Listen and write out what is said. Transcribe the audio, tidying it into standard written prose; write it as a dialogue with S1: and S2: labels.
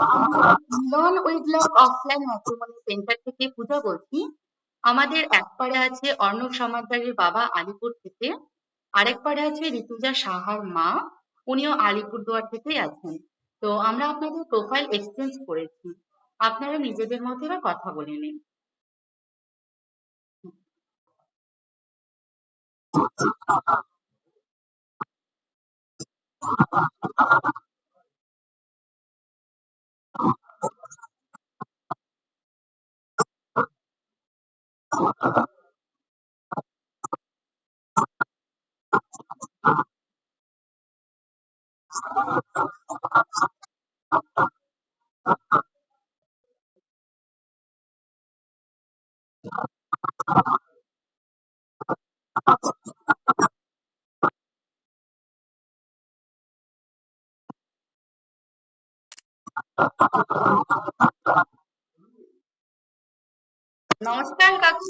S1: মিলন উইডলক offline matrimony centre থেকে পূজা বলছি। আমাদের এক পাড়ে আছে অর্ণব সমাদ্দারের বাবা আলিপুর থেকে, আরেক পাড়ে আছে ঋতুজা সাহার মা, উনিও আলিপুরদুয়ার থেকেই আছেন। তো আমরা আপনাদের প্রোফাইল এক্সচেঞ্জ করেছি, আপনারা নিজেদের মধ্যে এবার কথা বলে নিন। নমস্কার কাকু।